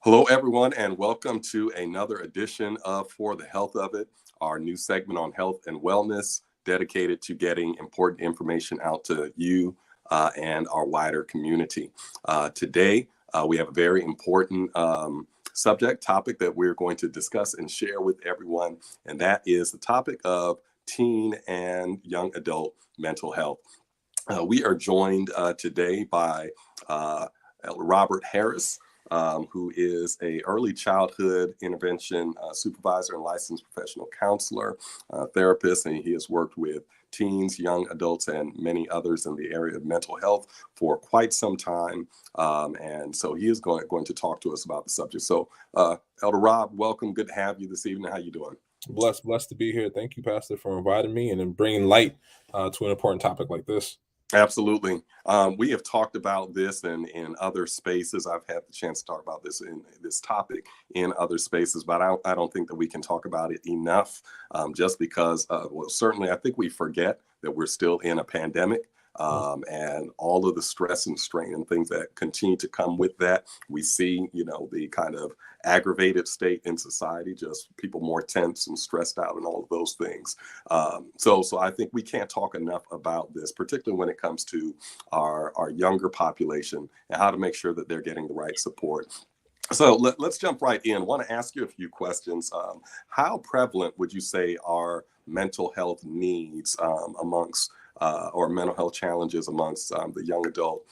Hello, everyone, and welcome to another edition of For the Health of It, our new segment on health and wellness dedicated to getting important information out to you and our wider community. Today, we have a very important subject topic that we're going to discuss and share with everyone, and that is the topic of teen and young adult mental health. We are joined today by Robert Harris, who is a early childhood intervention supervisor and licensed professional counselor, therapist, and he has worked with teens, young adults, and many others in the area of mental health for quite some time. And so he is going to talk to us about the subject. So, Elder Rob, welcome. Good to have you this evening. How you doing? Blessed to be here. Thank you, Pastor, for inviting me and then bringing light to an important topic like this. Absolutely. We have talked about this in other spaces. I've had the chance to talk about this in this topic in other spaces, but I don't think that we can talk about it enough just because, well, certainly I think we forget that we're still in a pandemic. And all of the stress and strain and things that continue to come with that. We see, the kind of aggravated state in society, just people more tense and stressed out and all of those things. So I think we can't talk enough about this, particularly when it comes to our younger population and how to make sure that they're getting the right support. So let's jump right in. I want to ask you a few questions. How prevalent would you say are mental health needs amongst or mental health challenges amongst the young adult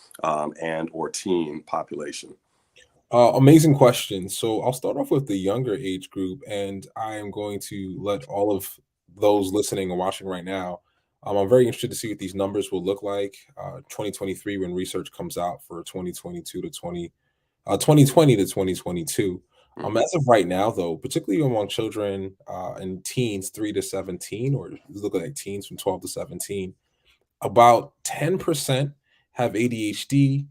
and or teen population? Amazing question. So I'll start off with the younger age group, and I am going to let all of those listening and watching right now. I'm very interested to see what these numbers will look like 2023 when research comes out for 2020 to 2022. Mhm. As of right now, though, particularly among children and teens 3 to 17, or look like teens from 12 to 17, about 10% have ADHD,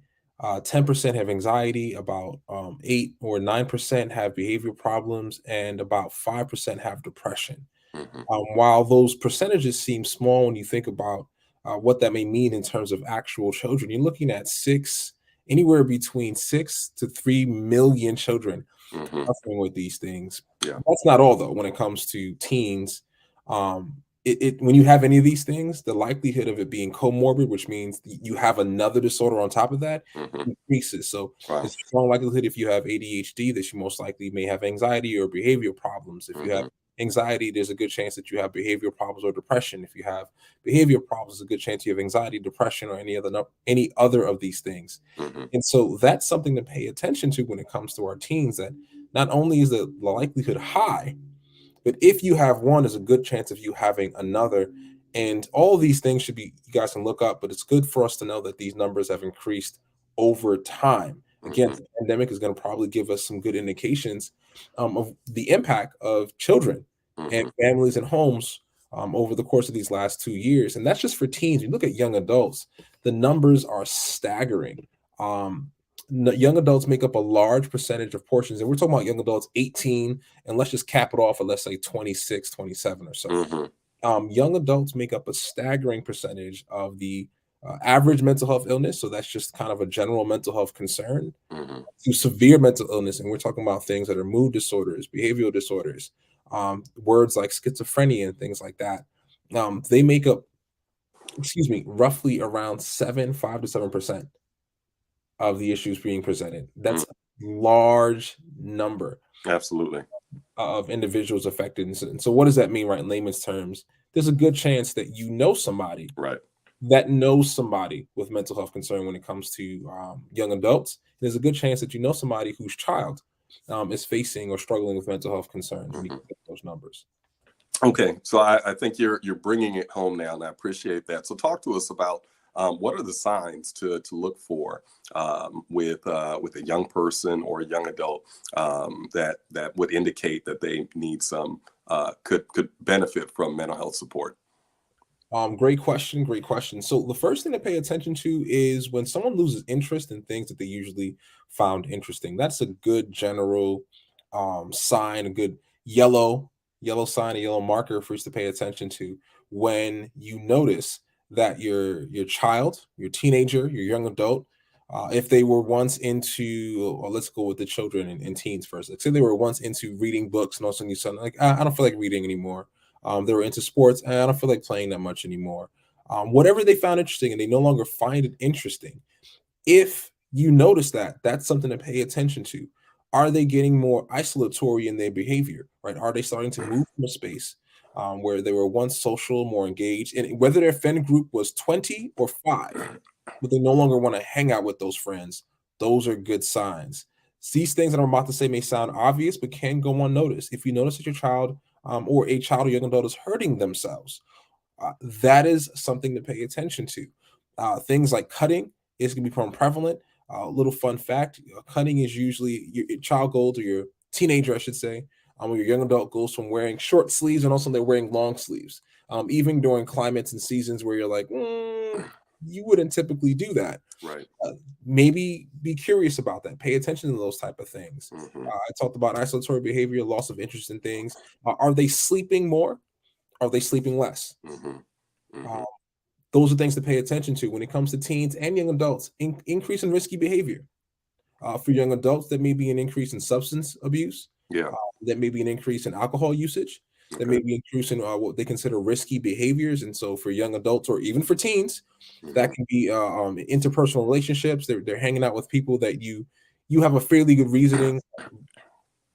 10% have anxiety, about 8 or 9% have behavior problems, and about 5% have depression. Mhm. While those percentages seem small when you think about what that may mean in terms of actual children, you're looking at anywhere between 6 to 3 million children Mhm. suffering with these things. Yeah. That's not all, though. When it comes to teens, when you have any of these things, the likelihood of it being comorbid, which means you have another disorder on top of that, Mhm. increases. So Wow. it's a strong likelihood if you have ADHD that you most likely may have anxiety or behavior problems. If you have Mhm. anxiety, there's a good chance that you have behavioral problems or depression. If you have behavior problems, there's a good chance you have anxiety, depression, or any other of these things. Mhm. And so that's something to pay attention to when it comes to our teens. That not only is the likelihood high, but if you have one, there's a good chance of you having another. And all of these things should be, you guys can look up, but it's good for us to know that these numbers have increased over time. Again, Mhm. the pandemic is going to probably give us some good indications of the impact of children and Mhm. families and homes over the course of these last 2 years. And that's just for teens. You look at young adults, the numbers are staggering. Um, Young adults make up a large percentage of portions, and we're talking about young adults 18, and let's just cap it off at, let's say, 26, 27 or so. Mhm. Young adults make up a staggering percentage of the average mental health illness. So that's just kind of a general mental health concern Mhm. to severe mental illness. And we're talking about things that are mood disorders, behavioral disorders, words like schizophrenia and things like that. They make up, roughly around 5 to 7% of the issues being presented. Mhm. That's a large number Absolutely. of individuals affected. And so what does that mean, right? In layman's terms, there's a good chance that you know somebody Right. that knows somebody with mental health concern when it comes to young adults. There's a good chance that you know somebody whose child is facing or struggling with mental health concerns when you Mhm. get those numbers. Okay, so I think you're bringing it home now, and I appreciate that. So talk to us about what are the signs to look for with a young person or a young adult that would indicate that they need some could benefit from mental health support. Great question. Great question. So the first thing to pay attention to is when someone loses interest in things that they usually found interesting. That's a good general sign, a good yellow sign, a yellow marker for us to pay attention to when you notice that your child, your teenager, your young adult If they were once into, or let's go with the children and teens first. Like, say they were once into reading books, and all of a sudden you said, like, I don't feel like reading anymore. They were into sports, and I don't feel like playing that much anymore. Whatever they found interesting, and they no longer find it interesting. If you notice that, that's something to pay attention to. Are they getting more isolatory in their behavior? Right? Are they starting to move from a space where they were once social, more engaged, and whether their friend group was 20 or 5, but they no longer want to hang out with those friends? Those are good signs. These things that I'm about to say may sound obvious, but can go unnoticed. If you notice that your child or a child or young adult is hurting themselves, that is something to pay attention to. Things like cutting is going to become prevalent. Little fun fact: cutting is usually your child goes, or your teenager, I should say, or your young adult goes from wearing short sleeves and also they're wearing long sleeves. Even during climates and seasons where you're like, you wouldn't typically do that. Right. Maybe be curious about that. Pay attention to those type of things. Mm-hmm. I talked about isolatory behavior, loss of interest in things. Are they sleeping more? Are they sleeping less? Mm-hmm. Mm-hmm. Uh, those are things to pay attention to when it comes to teens and young adults. Increase in risky behavior. For young adults, that may be an increase in substance abuse. Yeah. That may be an increase in alcohol usage. That may be an increase in what they consider risky behaviors. And so for young adults or even for teens, that can be interpersonal relationships. They're hanging out with people that you have a fairly good reasoning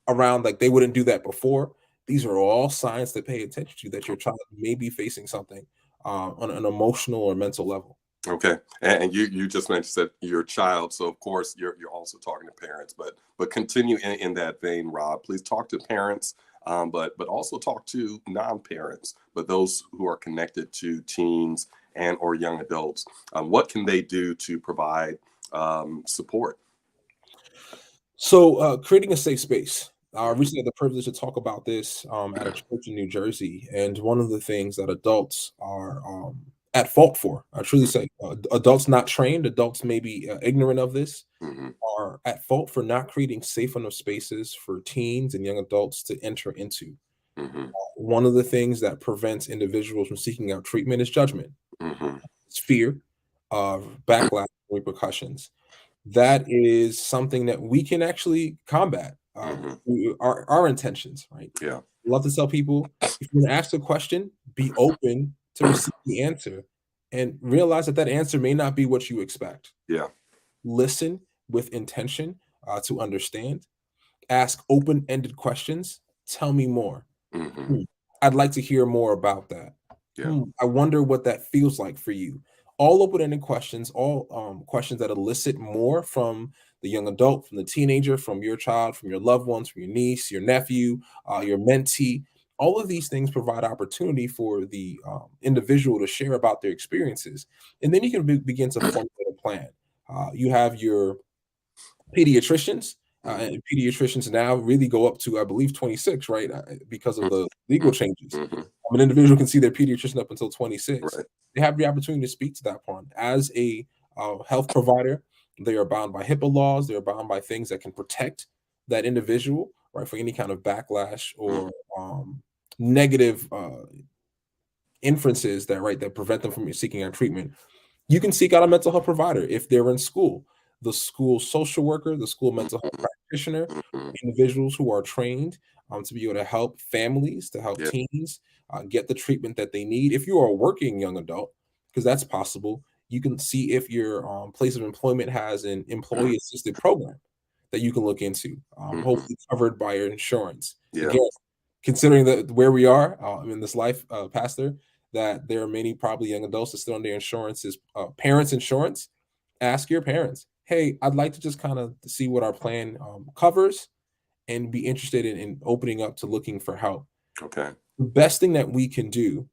around, like they wouldn't do that before. These are all signs to pay attention to, that your child may be facing something on an emotional or mental level. Okay, and you just mentioned that your child, so of course you're also talking to parents, but continue in that vein, Rob. Please talk to parents, but also talk to non-parents, but those who are connected to teens and or young adults. What can they do to provide support? So, creating a safe space. I recently had the privilege to talk about this at a church in New Jersey, and one of the things that adults are at fault for, I truly say, adults not trained, adults maybe ignorant of this, Mm-hmm. are at fault for not creating safe enough spaces for teens and young adults to enter into. Mm-hmm. One of the things that prevents individuals from seeking out treatment is judgment, Mm-hmm. it's fear of backlash, repercussions. That is something that we can actually combat Mm-hmm. through our intentions, right? Yeah. Love to tell people, if you're going to ask a question, be open to receive the answer and realize that that answer may not be what you expect. Yeah. Listen with intention to understand. Ask open-ended questions. Tell me more. Mm-hmm. Hmm, I'd like to hear more about that. Yeah. I wonder what that feels like for you. All open-ended questions, all questions that elicit more from the young adult, from the teenager, from your child, from your loved ones, from your niece, your nephew, your mentee. All of these things provide opportunity for the individual to share about their experiences, and then you can begin to formulate a plan. You have your pediatricians, and pediatricians now really go up to, I believe, 26, right? Because of the legal changes. Mm-hmm. An individual can see their pediatrician up until 26. Right. They have the opportunity to speak to that point. As a health provider, they are bound by HIPAA laws. They are bound by things that can protect that individual, right, for any kind of backlash or negative inferences that prevent them from seeking out treatment. You can seek out a mental health provider if they're in school, the school social worker, the school mental health practitioner, Mm-hmm. individuals who are trained to be able to help families, to help Yeah. teens get the treatment that they need. If you are a working young adult, because that's possible, you can see if your place of employment has an employee assisted program that you can look into, Mm-hmm. hopefully covered by your insurance. Yeah. Again, considering that where we are in this life, Pastor, that there are many probably young adults that still on their insurances, parents' insurance. Ask your parents, hey, I'd like to just kind of see what our plan covers and be interested in opening up to looking for help. Okay. The best thing that we can do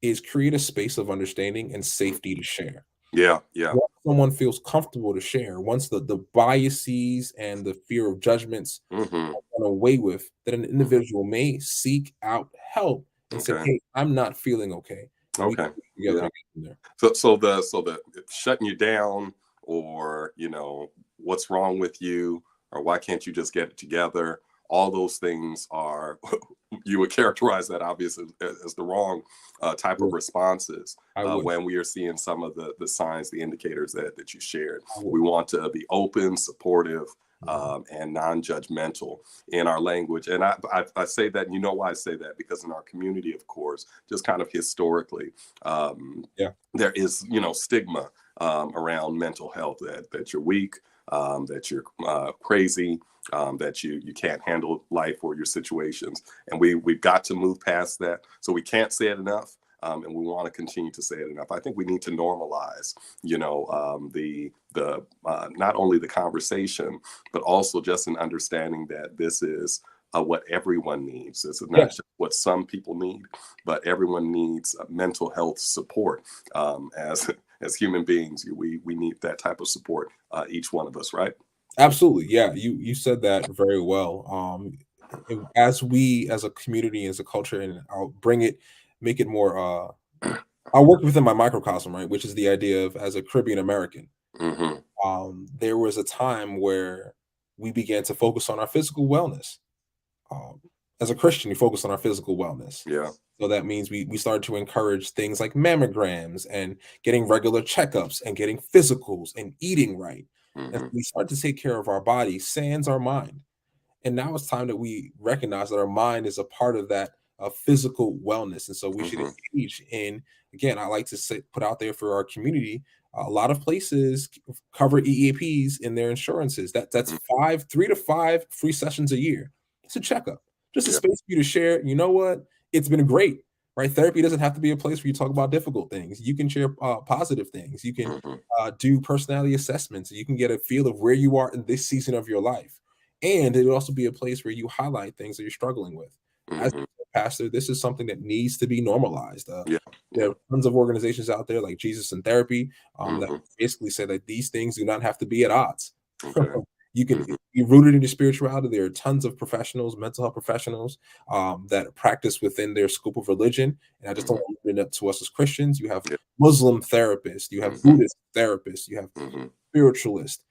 is create a space of understanding and safety to share. Yeah. Yeah. Once someone feels comfortable to share, once the biases and the fear of judgments Mm-hmm. run away with, that an individual may seek out help and say, Okay. hey, I'm not feeling okay. And we Okay. can work together Yeah. and get from there. So the shutting you down, or what's wrong with you, or why can't you just get it together? all those things are, you would characterize that obviously as the wrong type of Yeah, responses I would. when we are seeing some of the signs, the indicators that you shared. I would. We want to be open, supportive, Mhm. and non-judgmental in our language. And I say that, and you know why I say that, because in our community, of course, just kind of historically, Yeah. there is, stigma around mental health, that you're weak, that you're crazy, that you can't handle life or your situations. And we've got to move past that. So we can't say it enough. And we want to continue to say it enough. I think we need to normalize, the not only the conversation, but also just an understanding that this is what everyone needs. This is Yeah. not just what some people need, but everyone needs mental health support. As human beings, we need that type of support. Each one of us, right? Absolutely. Yeah. You said that very well. As we as a community, as a culture, and I'll make it more I'll work within my microcosm, right? Which is the idea of as a Caribbean American. Hmm. There was a time where we began to focus on our physical wellness. Um, as a Christian, we focus on our physical wellness. Yeah. So that means we started to encourage things like mammograms and getting regular checkups and getting physicals and eating right. And so Hmm. we started to take care of our body, sans our mind. And now it's time that we recognize that our mind is a part of that physical wellness. And so we should Hmm. engage in, again, I like to say, put out there for our community. A lot of places cover EAPs in their insurances. That's 3 to 5 free sessions a year. It's a checkup, just a Yeah. space for you to share. You know what? It's been great, right? Therapy doesn't have to be a place where you talk about difficult things. You can share positive things. You can Hmm. do personality assessments. You can get a feel of where you are in this season of your life, and it would also be a place where you highlight things that you're struggling with. As Hmm. a pastor, this is something that needs to be normalized. Yeah. There Yeah. are tons of organizations out there like Jesus in Therapy that Hmm. basically say that these things do not have to be at odds. Okay. You can Hmm. be rooted in your spirituality. There are tons of professionals, mental health professionals, that practice within their scope of religion. And I just don't Hmm. want to limit it to us as Christians. You have Yeah. Muslim therapists, you have Hmm. Buddhist therapists, you have Hmm. spiritualist.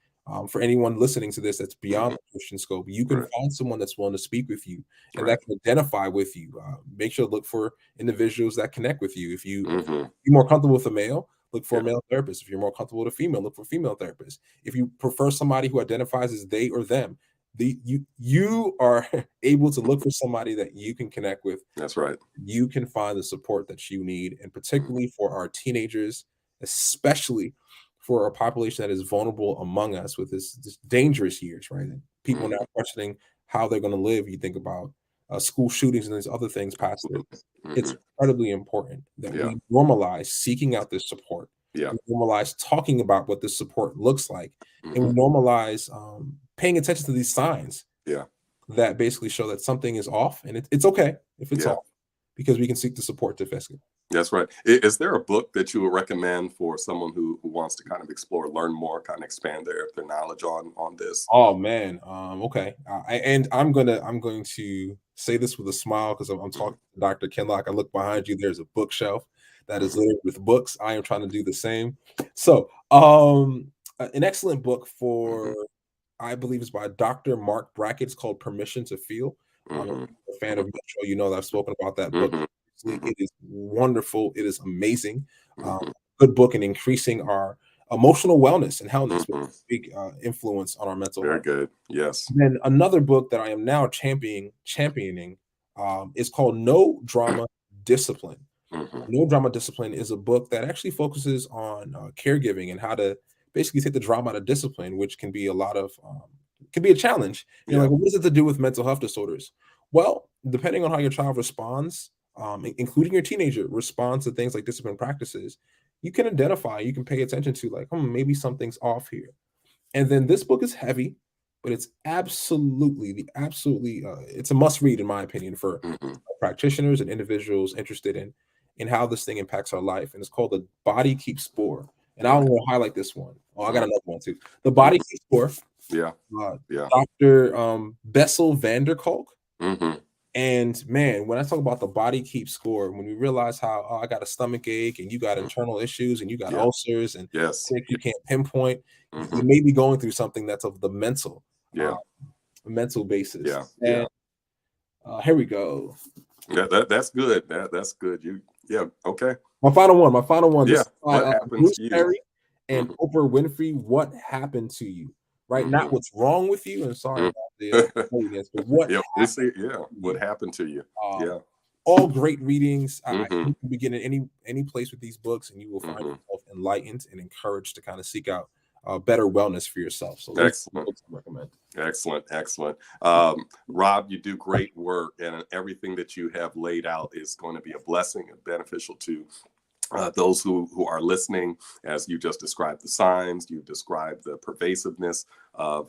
For anyone listening to this that's beyond Hmm. the Christian scope, you can Right. find someone that's willing to speak with you and Right. that can identify with you. Make sure to look for individuals that connect with you. If Hmm. you're more comfortable with a male, look for a Yeah. male therapist. If you're more comfortable with a female, look for a female therapist. If you prefer somebody who identifies as they or them, you are able to look for somebody that you can connect with. That's right. You can find the support that you need, and Mhm. particularly for our teenagers, especially for a population that is vulnerable among us with this dangerous years, right? And people now Mhm. questioning how they're going to live. You think about school shootings and these other things, Pastor. Absolutely. It's Mhm. incredibly important that Yeah. we normalize seeking out this support. Yeah. We normalize talking about what this support looks like, and we Mhm. normalize paying attention to these signs Yeah. that basically show that something is off, and it's okay if it's Yeah. off because we can seek the support to fix it. That's right. Is there a book that you would recommend for someone who wants to kind of explore, learn more, kind of expand their knowledge on this? Oh man, okay, and I'm going to say this with a smile because I'm Mhm. talking to Dr. Kenlock. I look behind you. There's a bookshelf that is Mhm. littered with books. I am trying to do the same. So, an excellent book Mhm. for I believe is by Dr. Mark Brackett. It's called Permission to Feel. If Mhm. you're a fan of Mhm. Metro, you know that I've spoken about that book. Mhm. It Mhm. is wonderful. It is amazing. Um, Mhm. good book in increasing our emotional wellness and wellness, which Mhm. is a big influence on our mental Very health. good. Yes. Then another book that I am now championing is called No Drama Discipline. Mhm. No Drama Discipline is a book that actually focuses on caregiving and how to basically take the drama out of discipline, which can be a lot of can be a challenge. You're Yeah. like, well, what does it to do with mental health disorders? Well, depending on how your child responds, including your teenager responds to things like discipline practices, you can identify, you can pay attention to like, maybe something's off here. And then this book is heavy, but it's absolutely it's a must read in my opinion for Mhm. practitioners and individuals interested in how this thing impacts our life. And it's called The Body Keeps Score. And I Okay. want to highlight this one. Oh, I got Mhm. another one too. The Body Mhm. Keeps Score, Yeah. uh, Yeah. Dr. Bessel van der Kolk. Mhm. And man, when I talk about the body keeps score, when we realize how I got a stomach ache and you got Mhm. internal issues and you got Yeah. ulcers and Yes. things Yeah. you can't pinpoint, you Mhm. may be going through something that's of the mental. Uh, Yeah. mental basis. Yeah. Yeah. And here we go. Yeah. That's good. That's good. Yeah. Okay. My final one. This Yeah. is by What happened Bruce to you? Perry and Hmm. Oprah Winfrey. What happened to you? Right, not Hmm. what's wrong with you. And sorry Hmm. about the holiness, but what Yeah. We see. Yeah. happened to What you? happened to you? Um, Yeah. all great readings. Hmm. You can begin in any place with these books, and you will find Hmm. yourself enlightened and encouraged to kind of seek out better wellness for yourself. So those are the Excellent. books I recommend. Excellent, excellent. Rob, you do great work, and everything that you have laid out is going to be a blessing and beneficial to those who are listening. As you just described the signs, you described the pervasiveness of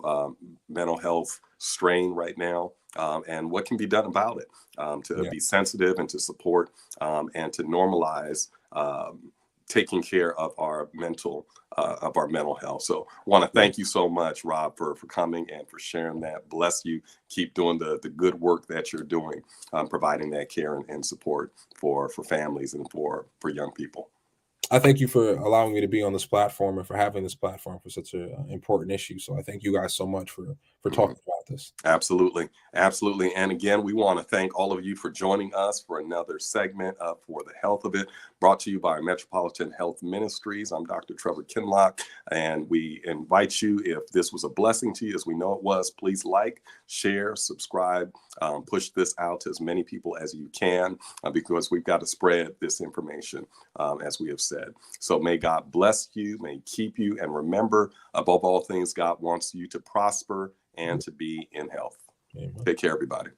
mental health strain right now, and what can be done about it, to Yeah. be sensitive and to support, and to normalize taking care of our mental health. So want to thank you so much, Rob, for coming and for sharing that. Bless you. Keep doing the good work that you're doing, providing that care and support for families and for young people. I thank you for allowing me to be on this platform and for having this platform for such an important issue. So I thank you guys so much for Mhm. talking about this. Absolutely. Absolutely. And again, we want to thank all of you for joining us for another segment of For the Health of It, brought to you by Metropolitan Health Ministries. I'm Dr. Trevor Kinlock, and we invite you, if this was a blessing to you, as we know it was, please like, share, subscribe, push this out to as many people as you can, because we've got to spread this information, as we have said. So may God bless you, may He keep you, and remember, above all things, God wants you to prosper and to be in health. Amen. Take care, everybody.